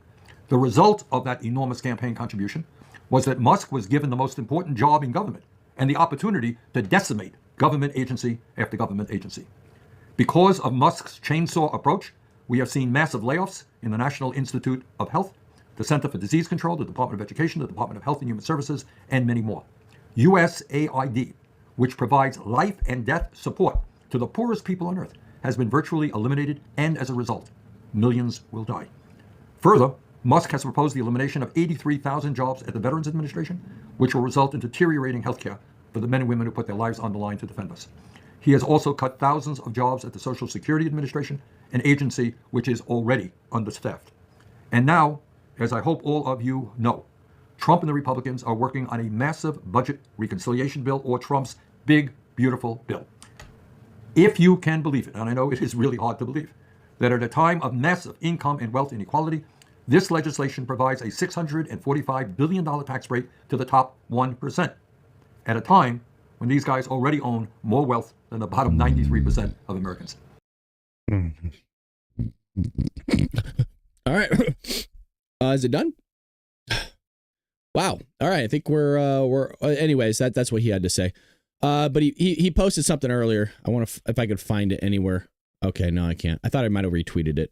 Speaker 7: The result of that enormous campaign contribution was that Musk was given the most important job in government and the opportunity to decimate government agency after government agency. Because of Musk's chainsaw approach, we have seen massive layoffs in the National Institute of Health, the Center for Disease Control, the Department of Education, the Department of Health and Human Services, and many more. USAID, which provides life and death support to the poorest people on earth, has been virtually eliminated, and as a result, millions will die. Further, Musk has proposed the elimination of 83,000 jobs at the Veterans Administration, which will result in deteriorating healthcare for the men and women who put their lives on the line to defend us. He has also cut thousands of jobs at the Social Security Administration, an agency which is already understaffed. And now, as I hope all of you know, Trump and the Republicans are working on a massive budget reconciliation bill, or Trump's big, beautiful bill. If you can believe it, and I know it is really hard to believe, that at a time of massive income and wealth inequality, this legislation provides a $645 billion tax break to the top 1%, at a time when these guys already own more wealth than the bottom 93% of Americans.
Speaker 1: All right. Is it done? Wow. All right. I think we're anyways, that's what he had to say. But he posted something earlier. I want to, if I could find it anywhere. Okay, no, I can't. I thought I might have retweeted it.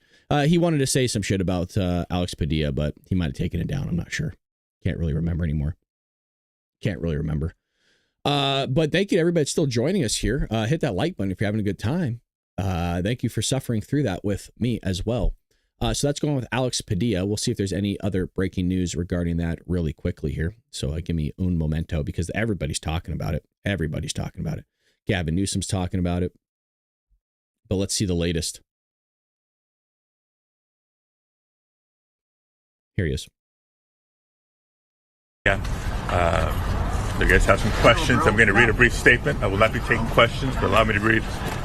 Speaker 1: He wanted to say some shit about Alex Padilla, but he might have taken it down. I'm not sure. Can't really remember anymore. Can't really remember. But thank you to everybody that's still joining us here. Hit that like button if you're having a good time. Thank you for suffering through that with me as well. So that's going with Alex Padilla. We'll see if there's any other breaking news regarding that really quickly here. So give me un momento, because everybody's talking about it. Everybody's talking about it. Gavin Newsom's talking about it. But let's see the latest. Here he is.
Speaker 2: Yeah. You guys have some questions. I'm going to read a brief statement. I will not be taking questions, but allow me to read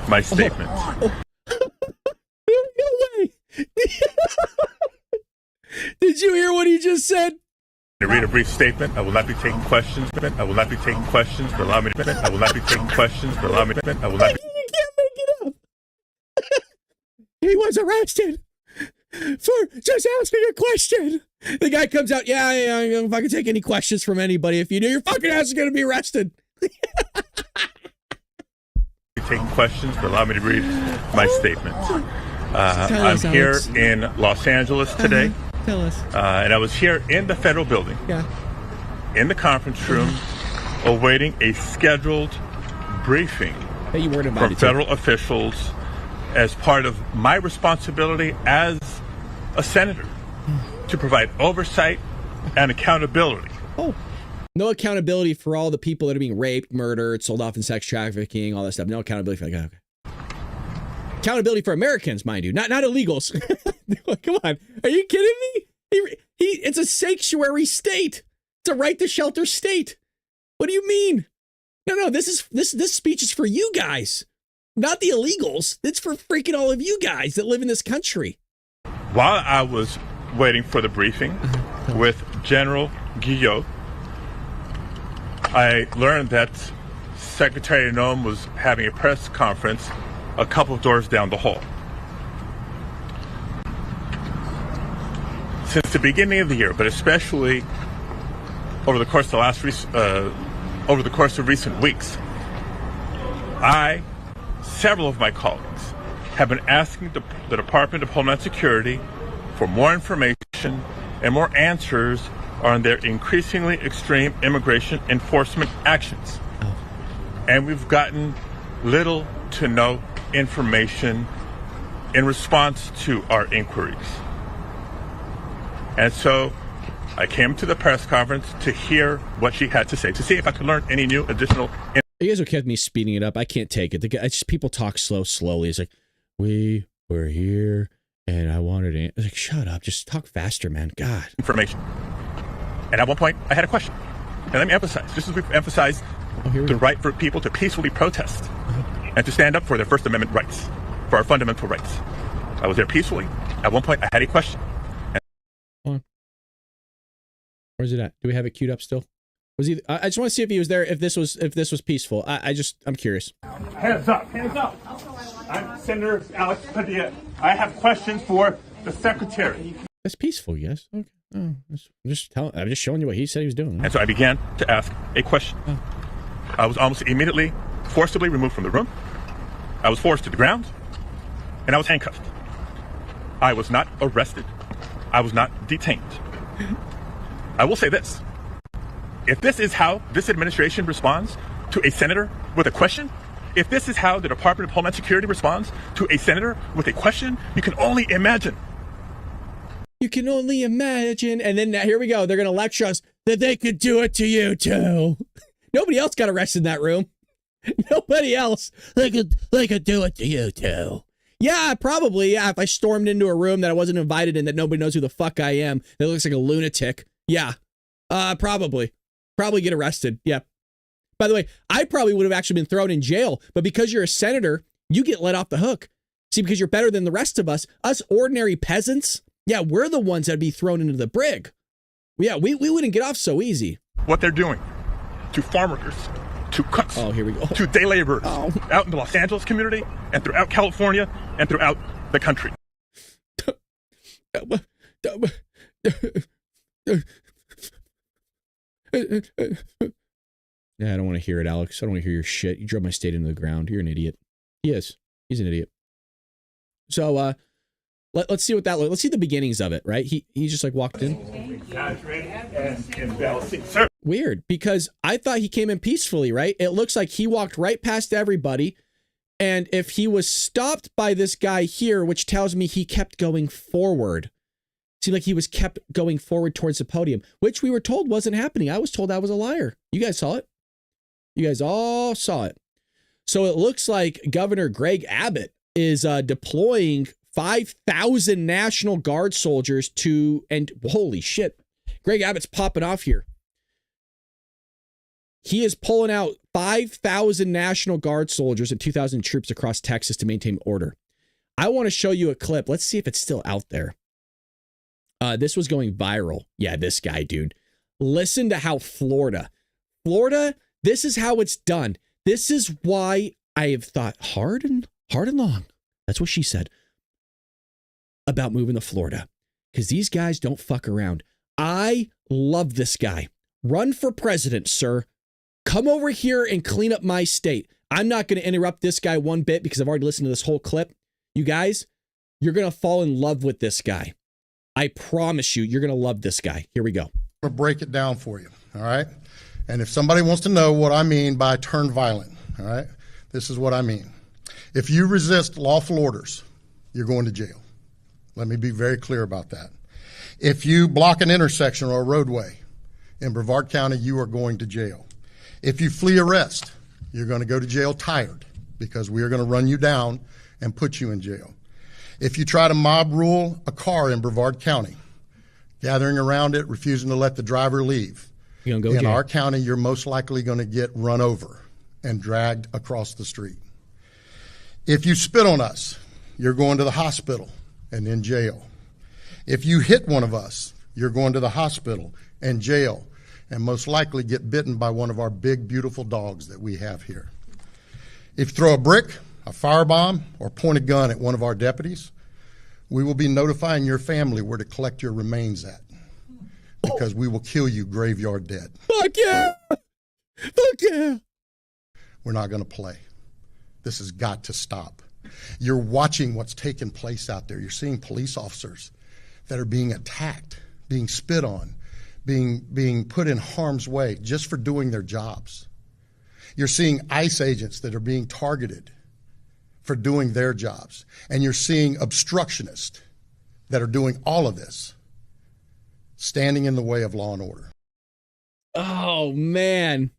Speaker 2: my statement.
Speaker 1: No way. Did you hear what he just said?
Speaker 2: To read a brief statement. I will not be taking questions. I will not be taking questions, but allow me to. I will not be taking questions, but allow me to. I will not be.
Speaker 1: You can't make it up. He was arrested for just asking a question. The guy comes out, yeah, if I can take any questions from anybody, if you do, your fucking ass is going to be arrested.
Speaker 2: Taking questions, but allow me to read my statement. I'm here in Los Angeles today.
Speaker 1: Tell us.
Speaker 2: And I was here in the federal building, in the conference room, awaiting a scheduled briefing from federal officials as part of my responsibility as a senator to provide oversight and accountability.
Speaker 1: Oh, no accountability for all the people that are being raped, murdered, sold off in sex trafficking, all that stuff. No accountability for that. Okay. Accountability for Americans, mind you, not illegals. Come on, are you kidding me? It's a sanctuary state. It's a right to shelter state. What do you mean? No, this speech is for you guys, not the illegals. It's for freaking all of you guys that live in this country.
Speaker 2: While I was waiting for the briefing with General Guillot, I learned that Secretary Noem was having a press conference a couple of doors down the hall. Since the beginning of the year, but especially over the course of recent weeks, several of my colleagues have been asking the Department of Homeland Security for more information and more answers on their increasingly extreme immigration enforcement actions. and we've gotten little to no information in response to our inquiries. And so I came to the press conference to hear what she had to say, to see if I could learn any new additional information.
Speaker 1: You guys okay with me speeding it up? I can't take it. It's just people talk slowly. It's like, we were here and I wanted to. It's like, shut up. Just talk faster, man. God.
Speaker 2: Information. And at one point, I had a question. And let me emphasize, just as we've emphasized the right for people to peacefully protest and to stand up for their First Amendment rights, for our fundamental rights. I was there peacefully. At one point, I had a question.
Speaker 1: Hold on. Where's it at? Do we have it queued up still? Was he? I just want to see if he was there. If this was peaceful. I'm curious.
Speaker 2: Hands up! Hands up! I'm Senator Alex Padilla. I have questions for the Secretary.
Speaker 1: That's peaceful, yes. Okay. Oh, I'm just showing you what he said he was doing.
Speaker 2: And so I began to ask a question.
Speaker 1: Oh.
Speaker 2: I was almost immediately forcibly removed from the room. I was forced to the ground, and I was handcuffed. I was not arrested. I was not detained. I will say this. If this is how this administration responds to a senator with a question, if this is how the Department of Homeland Security responds to a senator with a question, you can only imagine.
Speaker 1: You can only imagine. And then here we go. They're going to lecture us that they could do it to you too. Nobody else got arrested in that room. Nobody else. They could do it to you too. Yeah, probably. Yeah, if I stormed into a room that I wasn't invited in, that nobody knows who the fuck I am, that looks like a lunatic. Yeah, probably get arrested. Yeah. By the way, I probably would have actually been thrown in jail, but because you're a senator, you get let off the hook. See, because you're better than the rest of us ordinary peasants. Yeah, we're the ones that'd be thrown into the brig. Yeah, we wouldn't get off so easy.
Speaker 2: What they're doing to farm workers, to cooks,
Speaker 1: here we go.
Speaker 2: To day laborers out in the Los Angeles community and throughout California and throughout the country.
Speaker 1: Yeah, I don't want to hear it, Alex. I don't want to hear your shit. You drove my state into the ground. You're an idiot. He is. He's an idiot. So, let's see what that looks. Let's see the beginnings of it, right? He just like walked in. Weird, because I thought he came in peacefully, right? It looks like he walked right past everybody. And if he was stopped by this guy here, which tells me he kept going forward. Seemed like he was kept going forward towards the podium, which we were told wasn't happening. I was told I was a liar. You guys saw it. You guys all saw it. So it looks like Governor Greg Abbott is deploying 5,000 National Guard soldiers and holy shit, Greg Abbott's popping off here. He is pulling out 5,000 National Guard soldiers and 2,000 troops across Texas to maintain order. I want to show you a clip. Let's see if it's still out there. This was going viral. Yeah, this guy, dude. Listen to how Florida, this is how it's done. This is why I have thought hard and long. That's what she said about moving to Florida. Because these guys don't fuck around. I love this guy. Run for president, sir. Come over here and clean up my state. I'm not going to interrupt this guy one bit because I've already listened to this whole clip. You guys, you're going to fall in love with this guy. I promise you, you're going to love this guy. Here we go.
Speaker 8: I'm going to break it down for you, all right? And if somebody wants to know what I mean by turn violent, all right, this is what I mean. If you resist lawful orders, you're going to jail. Let me be very clear about that. If you block an intersection or a roadway in Brevard County, you are going to jail. If you flee arrest, you're going to go to jail tired because we are going to run you down and put you in jail. If you try to mob rule a car in Brevard County, gathering around it, refusing to let the driver leave, in our county, you're most likely going to get run over and dragged across the street. If you spit on us, you're going to the hospital and in jail. If you hit one of us, you're going to the hospital and jail, and most likely get bitten by one of our big, beautiful dogs that we have here. If you throw a brick, a firebomb, or point a gun at one of our deputies, we will be notifying your family where to collect your remains at, because we will kill you graveyard dead.
Speaker 1: Fuck yeah! Fuck yeah!
Speaker 8: We're not going to play. This has got to stop. You're watching what's taking place out there. You're seeing police officers that are being attacked, being spit on, being put in harm's way just for doing their jobs. You're seeing ICE agents that are being targeted for doing their jobs. And you're seeing obstructionists that are doing all of this, standing in the way of law and order.
Speaker 1: Oh, man.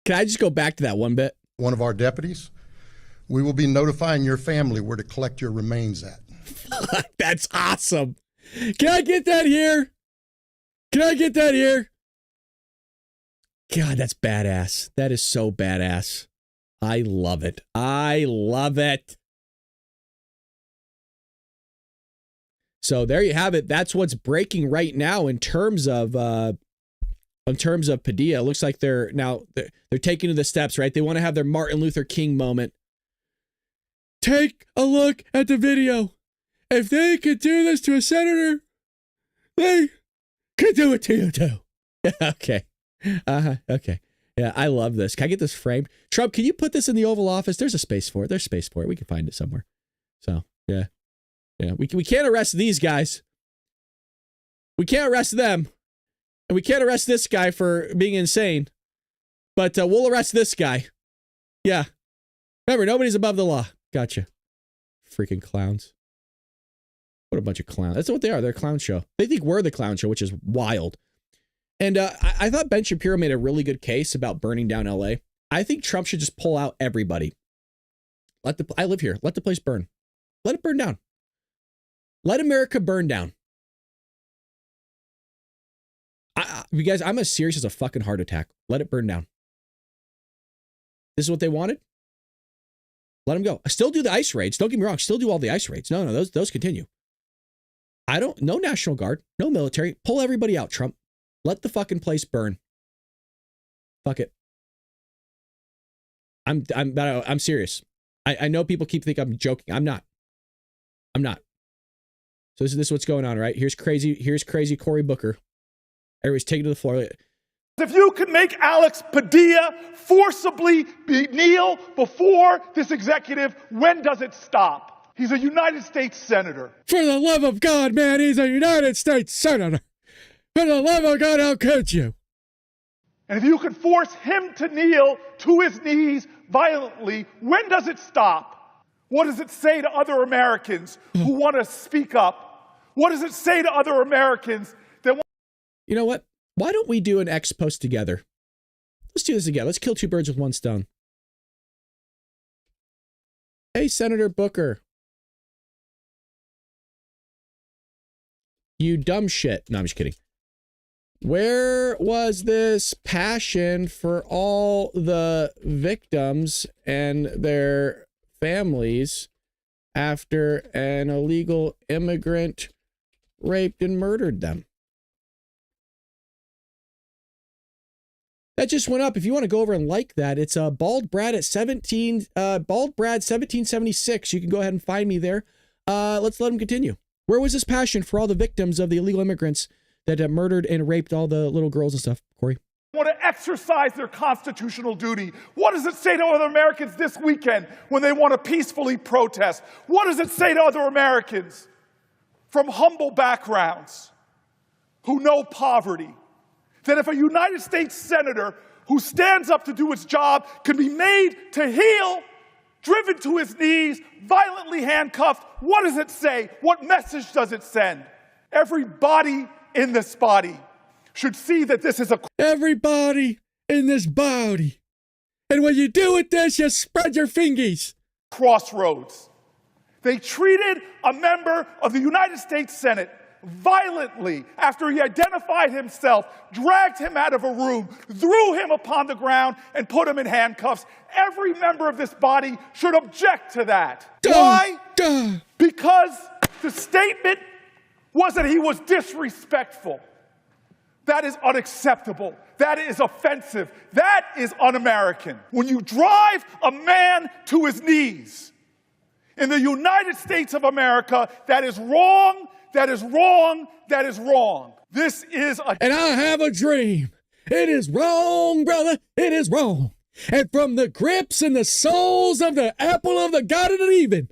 Speaker 1: Can I just go back to that one bit?
Speaker 8: One of our deputies, we will be notifying your family where to collect your remains at.
Speaker 1: That's awesome. Can I get that here? Can I get that here? God, that's badass. That is so badass. I love it. I love it. So there you have it. That's what's breaking right now in terms of Padilla. It looks like they're taking to the steps, right? They want to have their Martin Luther King moment. Take a look at the video. If they could do this to a senator, they could do it to you too. Okay. Okay. Yeah, I love this. Can I get this framed? Trump, can you put this in the Oval Office? There's a space for it. There's space for it. We can find it somewhere. So, yeah. Yeah, we can't arrest these guys. We can't arrest them. And we can't arrest this guy for being insane. But we'll arrest this guy. Yeah. Remember, nobody's above the law. Gotcha. Freaking clowns. What a bunch of clowns. That's what they are. They're a clown show. They think we're the clown show, which is wild. And I thought Ben Shapiro made a really good case about burning down LA. I think Trump should just pull out everybody. I live here. Let the place burn. Let it burn down. Let America burn down. You guys, I'm as serious as a fucking heart attack. Let it burn down. This is what they wanted. Let them go. I still do the ICE raids. Don't get me wrong. Still do all the ICE raids. No, those continue. No National Guard, no military. Pull everybody out, Trump. Let the fucking place burn. Fuck it. I'm serious. I know people keep thinking I'm joking. I'm not. So this is what's going on, right? Here's crazy Cory Booker. Everybody's taken to the floor.
Speaker 2: If you could make Alex Padilla forcibly kneel before this executive, when does it stop? He's a United States Senator.
Speaker 1: For the love of God, man, he's a United States Senator. For the love of God, how could you?
Speaker 2: And if you could force him to kneel to his knees violently, when does it stop? What does it say to other Americans who want to speak up? What does it say to other Americans that want...
Speaker 1: You know what? Why don't we do an X post together? Let's do this together. Let's kill two birds with one stone. Hey, Senator Booker. You dumb shit. No, I'm just kidding. Where was this passion for all the victims and their families after an illegal immigrant raped and murdered them? That just went up. If you want to go over and like that, it's Bald Brad at 17, Bald Brad 1776. You can go ahead and find me there. Let's let him continue. Where was this passion for all the victims of the illegal immigrants that murdered and raped all the little girls and stuff, Corey?
Speaker 2: Want to exercise their constitutional duty. What does it say to other Americans this weekend when they want to peacefully protest? What does it say to other Americans from humble backgrounds who know poverty? That if a United States Senator who stands up to do his job can be made to heel, driven to his knees, violently handcuffed, what does it say? What message does it send? Everybody in this body should see that this is a...
Speaker 1: Everybody in this body. And when you do it this, you spread your fingies.
Speaker 2: Crossroads. They treated a member of the United States Senate violently after he identified himself, dragged him out of a room, threw him upon the ground, and put him in handcuffs. Every member of this body should object to that. Why? Because the statement was that he was disrespectful. That is unacceptable. That is offensive. That is un-American. When you drive a man to his knees in the United States of America, that is wrong. That is wrong. That is wrong. This is a...
Speaker 1: And I have a dream. It is wrong, brother. It is wrong. And from the grips and the soles of the apple of the God of the even.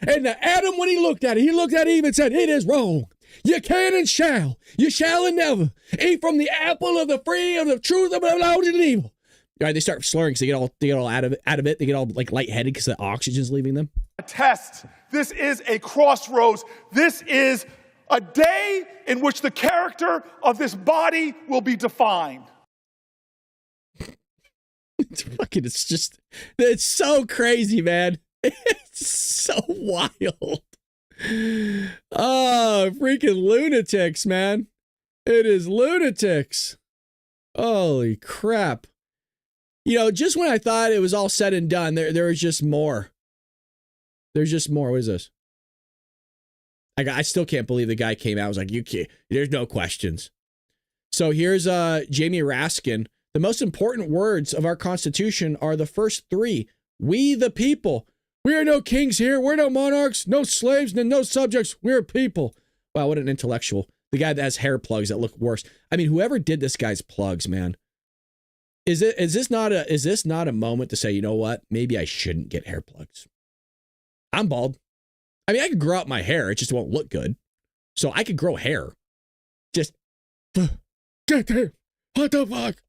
Speaker 1: And the Adam, when he looked at it Eve and said, it is wrong. You can and shall. You shall and never eat from the apple of the free of the truth of the knowledge and evil. All right, they start slurring because they get all out of it. They get all like lightheaded because the oxygen's leaving them.
Speaker 9: A test. This is a crossroads. This is a day in which the character of this body will be defined.
Speaker 1: It's so crazy, man. It's so wild. Oh, freaking lunatics, man. It is lunatics. Holy crap. You know, just when I thought it was all said and done, there was just more. There's just more. What is this? I still can't believe the guy came out and was like, you can't, there's no questions. So here's Jamie Raskin. The most important words of our Constitution are the first three. We the people. We are no kings here. We're no monarchs, no slaves, and no subjects. We're people. Wow, what an intellectual. The guy that has hair plugs that look worse. I mean, whoever did this guy's plugs, man. Is this not a moment to say, you know what? Maybe I shouldn't get hair plugs. I'm bald. I mean, I could grow out my hair. It just won't look good. So I could grow hair. Just get there. What the fuck?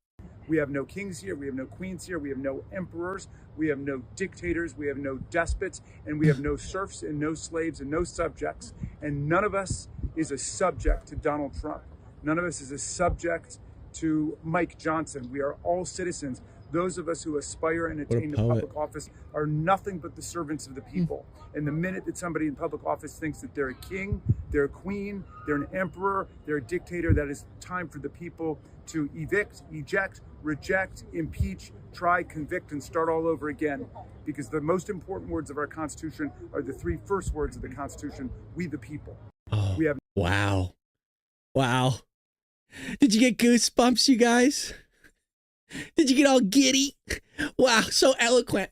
Speaker 10: We have no kings here. We have no queens here. We have no emperors. We have no dictators. We have no despots. And we have no serfs and no slaves and no subjects. And none of us is a subject to Donald Trump. None of us is a subject to Mike Johnson. We are all citizens. Those of us who aspire and attain to public office are nothing but the servants of the people. And the minute that somebody in public office thinks that they're a king, they're a queen, they're an emperor, they're a dictator, that is time for the people to evict, eject, reject, impeach, try, convict, and start all over again. Because the most important words of our Constitution are the three first words of the Constitution: we the people.
Speaker 1: Oh, we have. Wow. Wow. Did you get goosebumps, you guys? Did you get all giddy? Wow, so eloquent.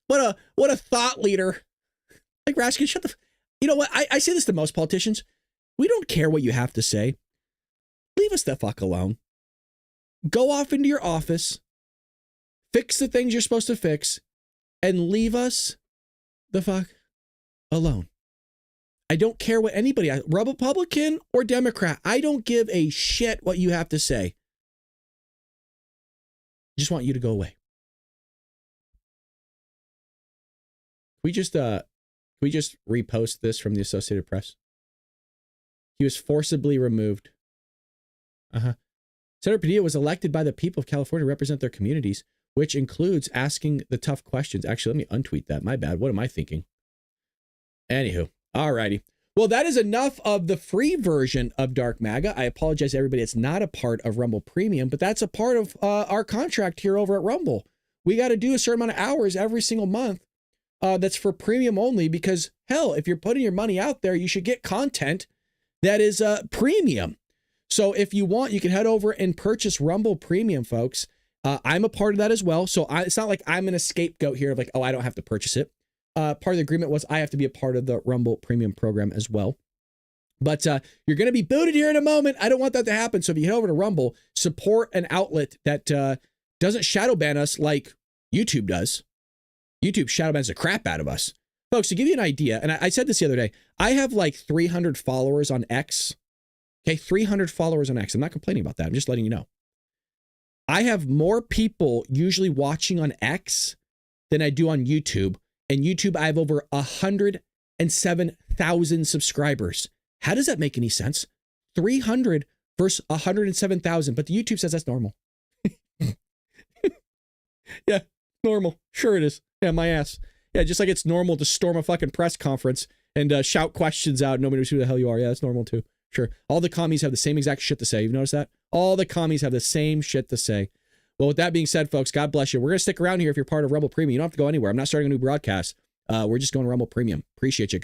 Speaker 1: What a thought leader. Like, Raskin, shut the... You know what? I say this to most politicians. We don't care what you have to say. Leave us the fuck alone. Go off into your office, fix the things you're supposed to fix, and leave us the fuck alone. I don't care what anybody, Republican or Democrat, I don't give a shit what you have to say. I just want you to go away. We just repost this from the Associated Press? He was forcibly removed. Senator Padilla was elected by the people of California to represent their communities, which includes asking the tough questions. Actually, let me untweet that. My bad. What am I thinking? Anywho, alrighty. Well, that is enough of the free version of Dark MAGA. I apologize, everybody. It's not a part of Rumble Premium, but that's a part of our contract here over at Rumble. We got to do a certain amount of hours every single month. That's for premium only, because hell, if you're putting your money out there, you should get content that is premium. So if you want, you can head over and purchase Rumble Premium, folks. I'm a part of that as well. So it's not like I'm in a scapegoat here of like, oh, I don't have to purchase it. Part of the agreement was I have to be a part of the Rumble Premium program as well. But you're going to be booted here in a moment. I don't want that to happen. So if you head over to Rumble, support an outlet that doesn't shadow ban us like YouTube does. YouTube shadow bans the crap out of us. Folks, to give you an idea, and I said this the other day, I have like 300 followers on X. Okay, 300 followers on X. I'm not complaining about that. I'm just letting you know. I have more people usually watching on X than I do on YouTube. And YouTube, I have over 107,000 subscribers. How does that make any sense? 300 versus 107,000. But the YouTube says that's normal. Yeah, normal. Sure it is. Yeah, my ass. Yeah, just like it's normal to storm a fucking press conference and shout questions out. Nobody knows who the hell you are. Yeah, that's normal too. Sure. All the commies have the same exact shit to say. You've noticed that? All the commies have the same shit to say. Well, with that being said, folks, God bless you. We're going to stick around here if you're part of Rumble Premium. You don't have to go anywhere. I'm not starting a new broadcast. We're just going to Rumble Premium. Appreciate you. God